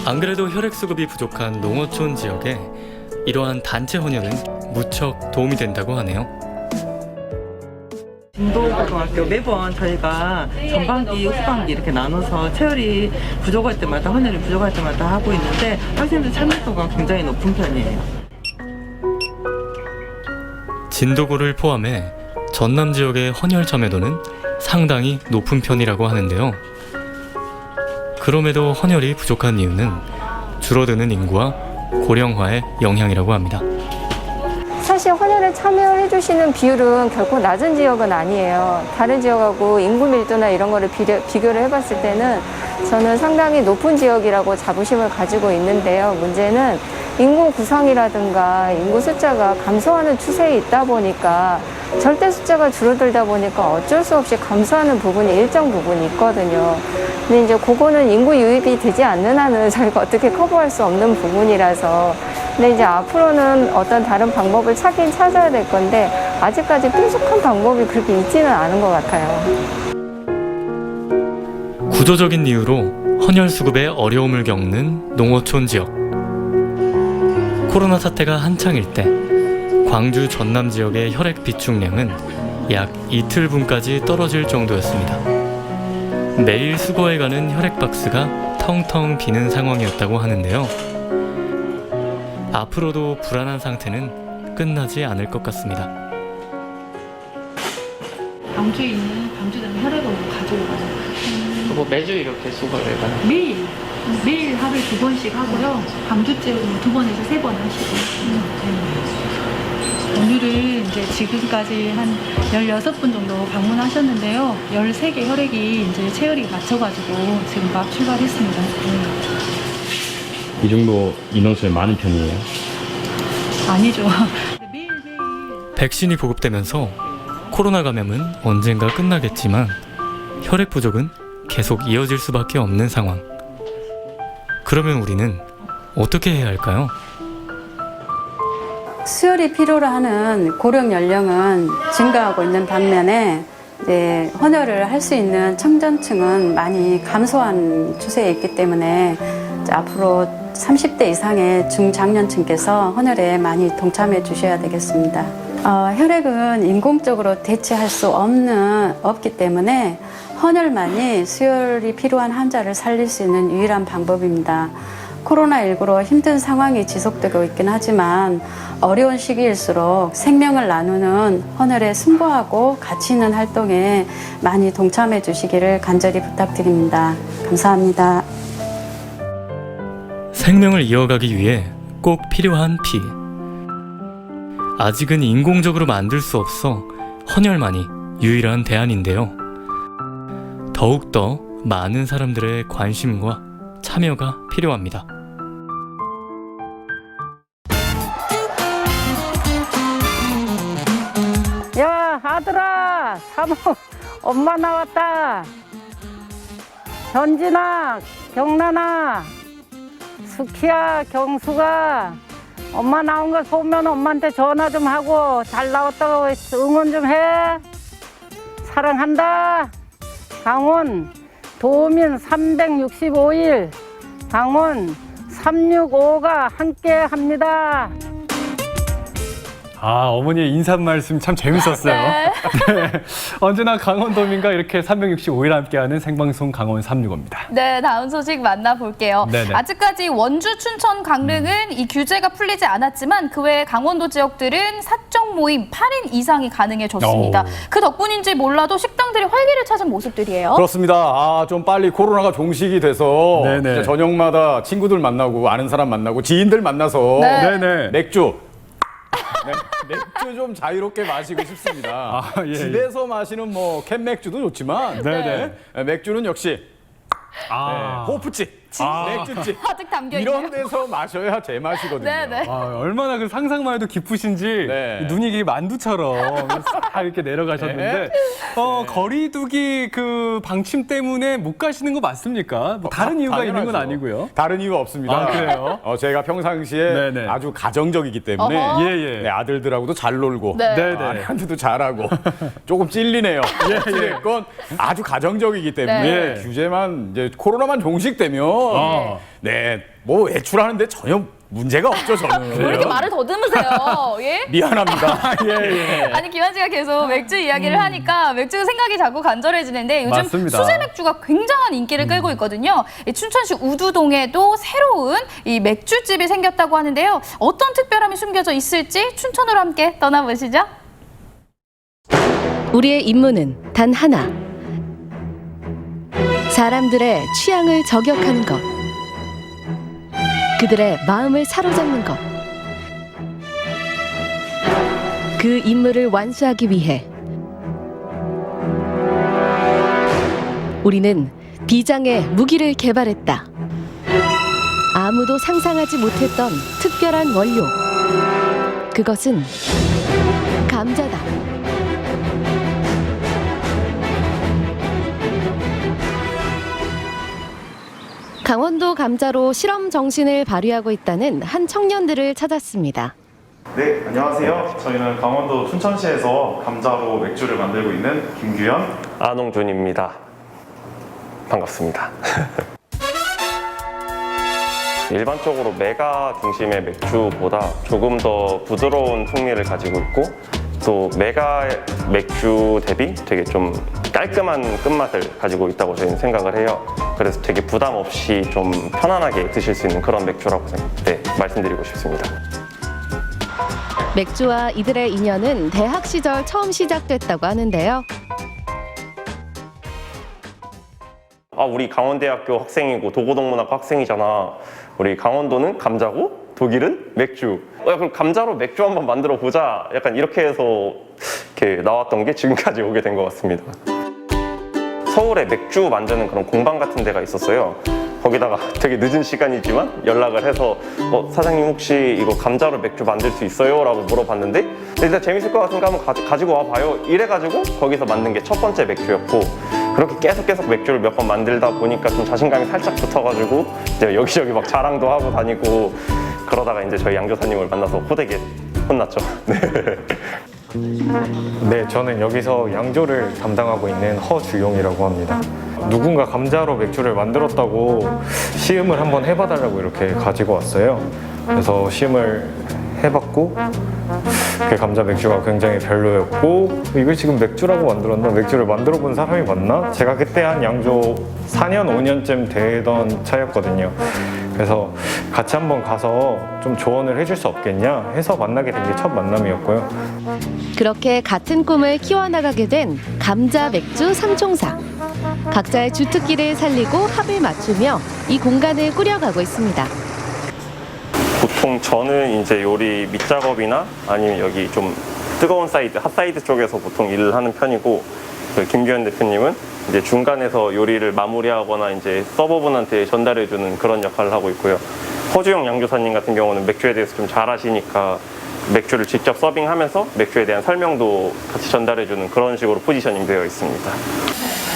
안 그래도 혈액 수급이 부족한 농어촌 지역에 이러한 단체 헌혈은 무척 도움이 된다고 하네요. 진도고등학교 매번 저희가 전반기, 후반기 이렇게 나눠서 체열이 부족할 때마다, 헌혈이 부족할 때마다 하고 있는데 학생들 참여도가 굉장히 높은 편이에요. 진도고를 포함해 전남 지역의 헌혈 참여도는 상당히 높은 편이라고 하는데요. 그럼에도 헌혈이 부족한 이유는 줄어드는 인구와 고령화의 영향이라고 합니다. 사실 헌혈에 참여해 주시는 비율은 결코 낮은 지역은 아니에요. 다른 지역하고 인구 밀도나 이런 거를 비교를 해봤을 때는 저는 상당히 높은 지역이라고 자부심을 가지고 있는데요. 문제는 인구 구성이라든가 인구 숫자가 감소하는 추세에 있다 보니까 절대 숫자가 줄어들다 보니까 어쩔 수 없이 감소하는 부분이 일정 부분이 있거든요. 근데 이제 그거는 인구 유입이 되지 않는 한은 저희가 어떻게 커버할 수 없는 부분이라서 근데 이제 앞으로는 어떤 다른 방법을 찾긴 찾아야 될 건데 아직까지 뾰족한 방법이 그렇게 있지는 않은 것 같아요. 구조적인 이유로 헌혈 수급에 어려움을 겪는 농어촌 지역. 코로나 사태가 한창일 때 광주 전남 지역의 혈액 비축량은 약 이틀분까지 떨어질 정도였습니다. 매일 수거해 가는 혈액 박스가 텅텅 비는 상황이었다고 하는데요. 앞으로도 불안한 상태는 끝나지 않을 것 같습니다. 광주에 있는 광주대는 혈액을 가지고 가요. 뭐 매주 이렇게 수거를 해가요? 매일 하루에 2번씩 하고요. 광주째 2번에서 3번 하시고. 오늘은 이제 지금까지 한 16분 정도 방문하셨는데요. 13개 혈액이 이제 체열이 맞춰가지고 지금 막 출발했습니다. 이 정도 인원수에 많은 편이에요? 아니죠. 백신이 보급되면서 코로나 감염은 언젠가 끝나겠지만 혈액 부족은 계속 이어질 수밖에 없는 상황. 그러면 우리는 어떻게 해야 할까요? 수혈이 필요로 하는 고령 연령은 증가하고 있는 반면에 이제 헌혈을 할 수 있는 청년층은 많이 감소한 추세에 있기 때문에 이제 앞으로 30대 이상의 중장년층께서 헌혈에 많이 동참해 주셔야 되겠습니다. 혈액은 인공적으로 대체할 수 없기 때문에 헌혈만이 수혈이 필요한 환자를 살릴 수 있는 유일한 방법입니다. 코로나19로 힘든 상황이 지속되고 있긴 하지만 어려운 시기일수록 생명을 나누는 헌혈에 승부하고 가치 있는 활동에 많이 동참해 주시기를 간절히 부탁드립니다. 감사합니다. 생명을 이어가기 위해 꼭 필요한 피. 아직은 인공적으로 만들 수 없어 헌혈만이 유일한 대안인데요. 더욱더 많은 사람들의 관심과 참여가 필요합니다. 야, 아들아, 사모, 엄마 나왔다. 현진아, 경란아, 수키야, 경수가 엄마 나온 거 보면 엄마한테 전화 좀 하고 잘 나왔다고 응원 좀 해. 사랑한다. 강원 도민 365일 강원 365가 함께 합니다. 어머니의 인사 말씀 참 재밌었어요. 네. 네. 언제나 강원도민과 이렇게 365일 함께하는 생방송 강원 365입니다. 네, 다음 소식 만나볼게요. 네네. 아직까지 원주, 춘천, 강릉은 이 규제가 풀리지 않았지만 그 외 강원도 지역들은 사적 모임 8인 이상이 가능해졌습니다. 그 덕분인지 몰라도 식당들이 활기를 찾은 모습들이에요. 그렇습니다. 좀 빨리 코로나가 종식이 돼서 진짜 저녁마다 친구들 만나고 아는 사람 만나고 지인들 만나서 맥주 좀 자유롭게 마시고 싶습니다. 집에서 마시는 뭐 캔 맥주도 좋지만 맥주는 역시 호프집, 맥주집 가득 담겨 있네요. 이런 데서 마셔야 제맛이거든요. 얼마나 그 상상만 해도 기쁘신지 눈이 만두처럼 싹 이렇게 내려가셨는데 거리두기 그 방침 때문에 못 가시는 거 맞습니까? 뭐 다른 이유가 있는 건 아니고요. 다른 이유가 없습니다. 그래요? 제가 평상시에 아주 가정적이기 때문에 아들들하고도 잘 놀고 아내한테도 잘하고 조금 찔리네요. 찔릴건 아주 가정적이기 때문에 규제만 이제 코로나만 종식되면 뭐 외출하는데 전혀 문제가 없죠, 저는. 왜 이렇게 말을 더듬으세요? 예? 미안합니다. 아니, 기환 씨가 계속 맥주 이야기를 하니까 맥주 생각이 자꾸 간절해지는데 요즘 맞습니다. 수제 맥주가 굉장한 인기를 끌고 있거든요. 이 춘천시 우두동에도 새로운 이 맥주집이 생겼다고 하는데요. 어떤 특별함이 숨겨져 있을지 춘천으로 함께 떠나보시죠. 우리의 임무는 단 하나. 사람들의 취향을 저격하는 것. 그들의 마음을 사로잡는 것. 그 임무를 완수하기 위해 우리는 비장의 무기를 개발했다. 아무도 상상하지 못했던 특별한 원료. 그것은 감자다. 강원도 감자로 실험 정신을 발휘하고 있다는 한 청년들을 찾았습니다. 네, 안녕하세요. 저희는 강원도 춘천시에서 감자로 맥주를 만들고 있는 김규현, 안홍준입니다. 반갑습니다. 일반적으로 메가 중심의 맥주보다 조금 더 부드러운 풍미를 가지고 있고 또 메가 맥주 대비 되게 좀 깔끔한 끝맛을 가지고 있다고 저희는 생각을 해요. 그래서 되게 부담 없이 좀 편안하게 드실 수 있는 그런 맥주라고 말씀드리고 싶습니다. 맥주와 이들의 인연은 대학 시절 처음 시작됐다고 하는데요. 우리 강원대학교 학생이고 도고동문학과 학생이잖아. 우리 강원도는 감자고 독일은 맥주. 그럼 감자로 맥주 한번 만들어 보자. 약간 이렇게 해서 이렇게 나왔던 게 지금까지 오게 된 것 같습니다. 서울에 맥주 만드는 그런 공방 같은 데가 있었어요. 거기다가 되게 늦은 시간이지만 연락을 해서 사장님 혹시 이거 감자로 맥주 만들 수 있어요? 라고 물어봤는데 일단 재밌을 것 같으니까 한번 가지고 와봐요. 이래가지고 거기서 만든 게 첫 번째 맥주였고 그렇게 계속 맥주를 몇 번 만들다 보니까 좀 자신감이 살짝 붙어가지고 이제 여기저기 막 자랑도 하고 다니고 그러다가 이제 저희 양조사님을 만나서 호되게 혼났죠. 네, 저는 여기서 양조를 담당하고 있는 허주용이라고 합니다. 누군가 감자로 맥주를 만들었다고 시음을 한번 해봐달라고 이렇게 가지고 왔어요. 그래서 시음을 해봤고 그 감자 맥주가 굉장히 별로였고 이걸 지금 맥주라고 만들었나? 맥주를 만들어 본 사람이 맞나? 제가 그때 한 양조 4년, 5년쯤 되던 차였거든요. 그래서 같이 한번 가서 좀 조언을 해줄 수 없겠냐 해서 만나게 된 게 첫 만남이었고요. 그렇게 같은 꿈을 키워나가게 된 감자 맥주 삼총사. 각자의 주특기를 살리고 합을 맞추며 이 공간을 꾸려가고 있습니다. 보통 저는 이제 요리 밑작업이나 아니면 여기 좀 뜨거운 사이드, 핫사이드 쪽에서 보통 일을 하는 편이고, 그 김규현 대표님은 이제 중간에서 요리를 마무리하거나 이제 서버분한테 전달해주는 그런 역할을 하고 있고요. 허주영 양조사님 같은 경우는 맥주에 대해서 좀 잘 아시니까 맥주를 직접 서빙하면서 맥주에 대한 설명도 같이 전달해주는 그런 식으로 포지셔닝 되어 있습니다.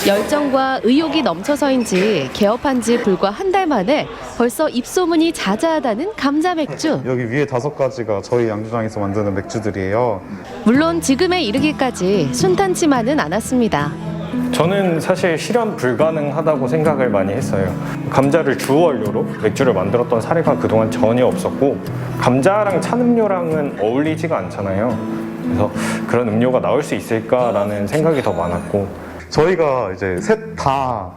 열정과 의욕이 넘쳐서인지 개업한 지 불과 한 달 만에 벌써 입소문이 자자하다는 감자 맥주. 여기 위에 5가지가 저희 양조장에서 만드는 맥주들이에요. 물론 지금에 이르기까지 순탄치만은 않았습니다. 저는 사실 실현 불가능하다고 생각을 많이 했어요. 감자를 주원료로 맥주를 만들었던 사례가 그동안 전혀 없었고, 감자랑 찬음료랑은 어울리지가 않잖아요. 그래서 그런 음료가 나올 수 있을까라는 생각이 더 많았고, 저희가 이제 셋 다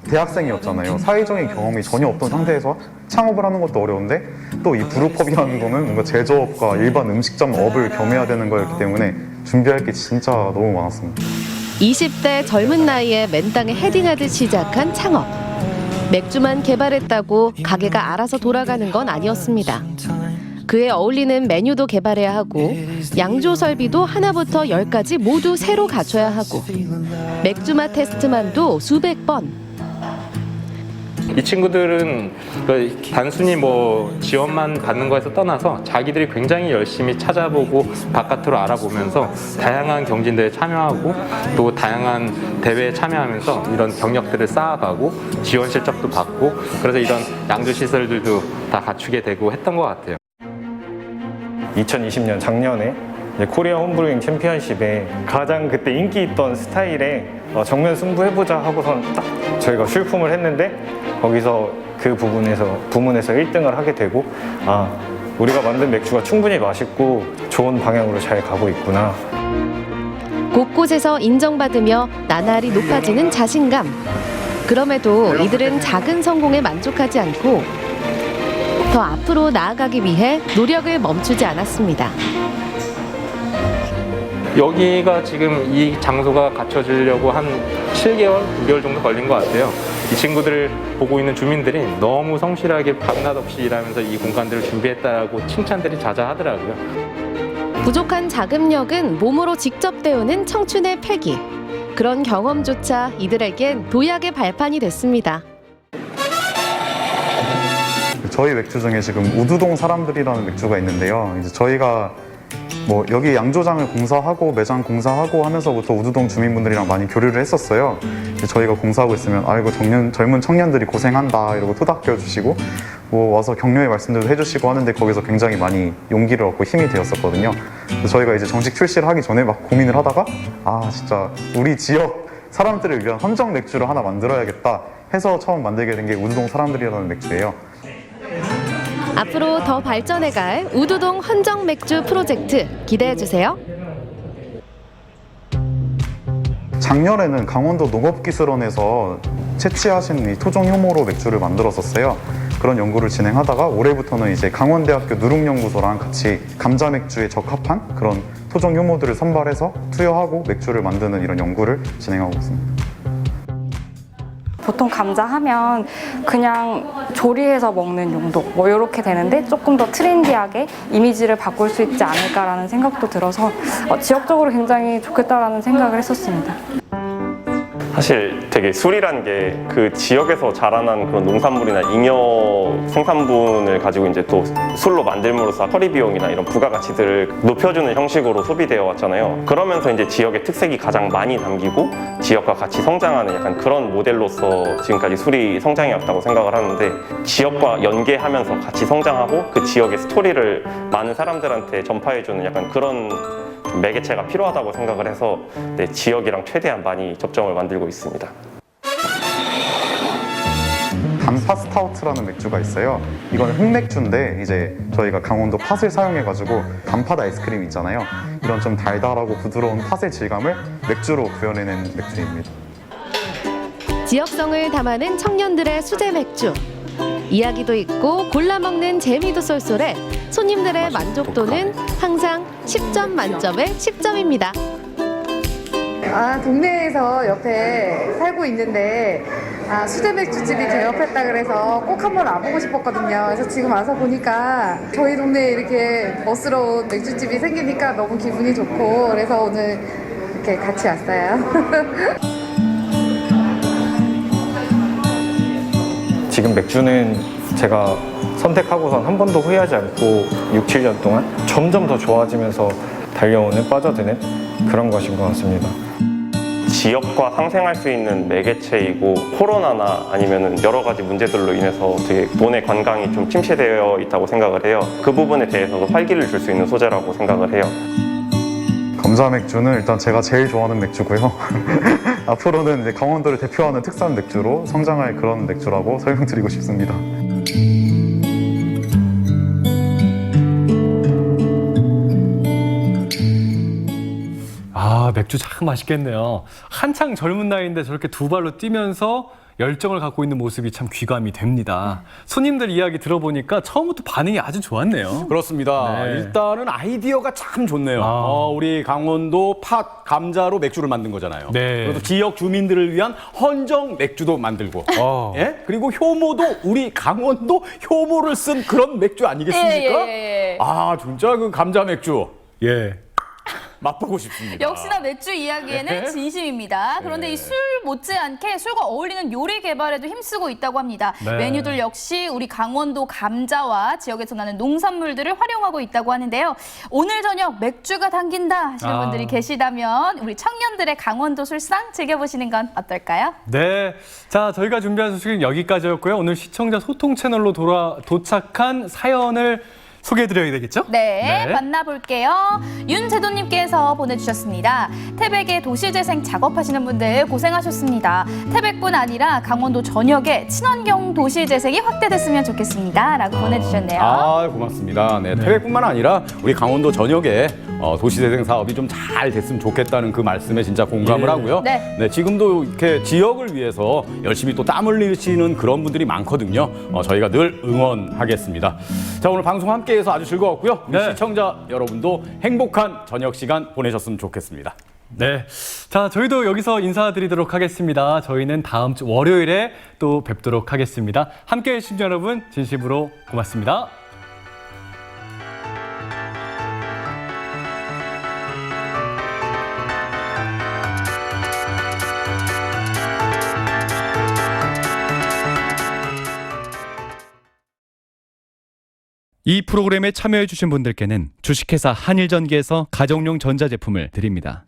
대학생이었잖아요. 사회적인 경험이 전혀 없던 상태에서 창업을 하는 것도 어려운데 또 이 브루펍이라는 거는 뭔가 제조업과 일반 음식점 업을 겸해야 되는 거였기 때문에 준비할 게 진짜 너무 많았습니다. 20대 젊은 나이에 맨땅에 헤딩하듯 시작한 창업. 맥주만 개발했다고 가게가 알아서 돌아가는 건 아니었습니다. 그에 어울리는 메뉴도 개발해야 하고 양조 설비도 하나부터 10까지 모두 새로 갖춰야 하고 맥주맛 테스트만도 수백 번. 이 친구들은 단순히 뭐 지원만 받는 거에서 떠나서 자기들이 굉장히 열심히 찾아보고 바깥으로 알아보면서 다양한 경진대회에 참여하고 또 다양한 대회에 참여하면서 이런 경력들을 쌓아가고 지원 실적도 받고 그래서 이런 양조 시설들도 다 갖추게 되고 했던 것 같아요. 2020년 작년에 코리아 홈브루잉 챔피언십에 가장 그때 인기 있던 스타일에 정면 승부해보자 하고선 딱 저희가 출품을 했는데 거기서 그 부문에서 1등을 하게 되고, 아, 우리가 만든 맥주가 충분히 맛있고 좋은 방향으로 잘 가고 있구나. 곳곳에서 인정받으며 나날이 높아지는 자신감. 그럼에도 이들은 작은 성공에 만족하지 않고 더 앞으로 나아가기 위해 노력을 멈추지 않았습니다. 여기가 지금 이 장소가 갖춰지려고 한 7개월, 9개월 정도 걸린 것 같아요. 이 친구들을 보고 있는 주민들이 너무 성실하게 밤낮 없이 일하면서 이 공간들을 준비했다라고 칭찬들이 자자하더라고요. 부족한 자금력은 몸으로 직접 때우는 청춘의 패기. 그런 경험조차 이들에겐 도약의 발판이 됐습니다. 저희 맥주 중에 지금 우두동 사람들이라는 맥주가 있는데요. 이제 저희가 뭐 여기 양조장을 공사하고 매장 공사하고 하면서부터 우두동 주민분들이랑 많이 교류를 했었어요. 저희가 공사하고 있으면 아이고 젊은 청년들이 고생한다 이러고 토닥여 주시고 뭐 와서 격려의 말씀들도 해주시고 하는데 거기서 굉장히 많이 용기를 얻고 힘이 되었었거든요. 저희가 이제 정식 출시를 하기 전에 막 고민을 하다가 아 진짜 우리 지역 사람들을 위한 헌정 맥주를 하나 만들어야겠다 해서 처음 만들게 된 게 우두동 사람들이라는 맥주예요. 앞으로 더 발전해갈 우두동 헌정 맥주 프로젝트 기대해주세요. 작년에는 강원도 농업기술원에서 채취하신 이 토종 효모로 맥주를 만들었었어요. 그런 연구를 진행하다가 올해부터는 이제 강원대학교 누룩연구소랑 같이 감자 맥주에 적합한 그런 토종 효모들을 선발해서 투여하고 맥주를 만드는 이런 연구를 진행하고 있습니다. 보통 감자 하면 그냥 조리해서 먹는 용도 뭐 이렇게 되는데 조금 더 트렌디하게 이미지를 바꿀 수 있지 않을까라는 생각도 들어서 지역적으로 굉장히 좋겠다라는 생각을 했었습니다. 사실 되게 술이라는 게 그 지역에서 자라난 그런 농산물이나 잉여 생산분을 가지고 이제 또 술로 만들므로써 처리 비용이나 이런 부가가치들을 높여주는 형식으로 소비되어 왔잖아요. 그러면서 이제 지역의 특색이 가장 많이 남기고 지역과 같이 성장하는 약간 그런 모델로서 지금까지 술이 성장해 왔다고 생각을 하는데, 지역과 연계하면서 같이 성장하고 그 지역의 스토리를 많은 사람들한테 전파해주는 약간 그런 매개체가 필요하다고 생각을 해서 지역이랑 최대한 많이 접점을 만들고 있습니다. 파스타우트라는 맥주가 있어요. 이거는 흑맥주인데 이제 저희가 강원도 팥을 사용해가지고 단팥 아이스크림 있잖아요. 이런 좀 달달하고 부드러운 팥의 질감을 맥주로 구현해낸 맥주입니다. 지역성을 담아낸 청년들의 수제 맥주. 이야기도 있고 골라 먹는 재미도 쏠쏠해 손님들의 만족도는 항상 10점 만점에 10점입니다. 동네에서 옆에 살고 있는데 수제 맥주집이 개업했다 그래서 꼭 한번 와보고 싶었거든요. 그래서 지금 와서 보니까 저희 동네에 이렇게 멋스러운 맥주집이 생기니까 너무 기분이 좋고 그래서 오늘 이렇게 같이 왔어요. 지금 맥주는 제가 선택하고선 한 번도 후회하지 않고 6, 7년 동안 점점 더 좋아지면서 달려오는 빠져드는 그런 것인 것 같습니다. 지역과 상생할 수 있는 매개체이고 코로나나 아니면 여러 가지 문제들로 인해서 되게 도내 관광이 좀 침체되어 있다고 생각을 해요. 그 부분에 대해서도 활기를 줄 수 있는 소재라고 생각을 해요. 감자 맥주는 일단 제가 제일 좋아하는 맥주고요. 앞으로는 이제 강원도를 대표하는 특산 맥주로 성장할 그런 맥주라고 설명드리고 싶습니다. 아, 맥주 참 맛있겠네요. 한창 젊은 나이인데 저렇게 두 발로 뛰면서 열정을 갖고 있는 모습이 참 귀감이 됩니다. 손님들 이야기 들어보니까 처음부터 반응이 아주 좋았네요. 그렇습니다. 네. 일단은 아이디어가 참 좋네요. 우리 강원도 팥, 감자로 맥주를 만든 거잖아요. 네. 그래서 지역 주민들을 위한 헌정 맥주도 만들고, 예? 그리고 효모도 우리 강원도 효모를 쓴 그런 맥주 아니겠습니까? 예. 아, 진짜 그 감자 맥주. 예. 맛보고 싶습니다. 역시나 맥주 이야기에는 네. 진심입니다. 그런데 이 술 못지않게 술과 어울리는 요리 개발에도 힘쓰고 있다고 합니다. 네. 메뉴들 역시 우리 강원도 감자와 지역에서 나는 농산물들을 활용하고 있다고 하는데요. 오늘 저녁 맥주가 당긴다 하시는 분들이 계시다면 우리 청년들의 강원도 술상 즐겨보시는 건 어떨까요? 네. 자, 저희가 준비한 소식은 여기까지였고요. 오늘 시청자 소통 채널로 도착한 사연을 소개해드려야 되겠죠? 네, 만나볼게요. 윤재도님께서 보내주셨습니다. 태백의 도시재생 작업하시는 분들 고생하셨습니다. 태백뿐 아니라 강원도 전역에 친환경 도시재생이 확대됐으면 좋겠습니다. 라고 보내주셨네요. 아, 고맙습니다. 네, 태백뿐만 아니라 우리 강원도 전역에 도시재생 사업이 좀 잘 됐으면 좋겠다는 그 말씀에 진짜 공감을 하고요. 네. 지금도 이렇게 지역을 위해서 열심히 또 땀 흘리시는 그런 분들이 많거든요. 저희가 늘 응원하겠습니다. 자, 오늘 방송 함께해서 아주 즐거웠고요. 우리 시청자 여러분도 행복한 저녁 시간 보내셨으면 좋겠습니다. 네. 자, 저희도 여기서 인사드리도록 하겠습니다. 저희는 다음 주 월요일에 또 뵙도록 하겠습니다. 함께해 주신 여러분 진심으로 고맙습니다. 이 프로그램에 참여해 주신 분들께는 주식회사 한일전기에서 가정용 전자제품을 드립니다.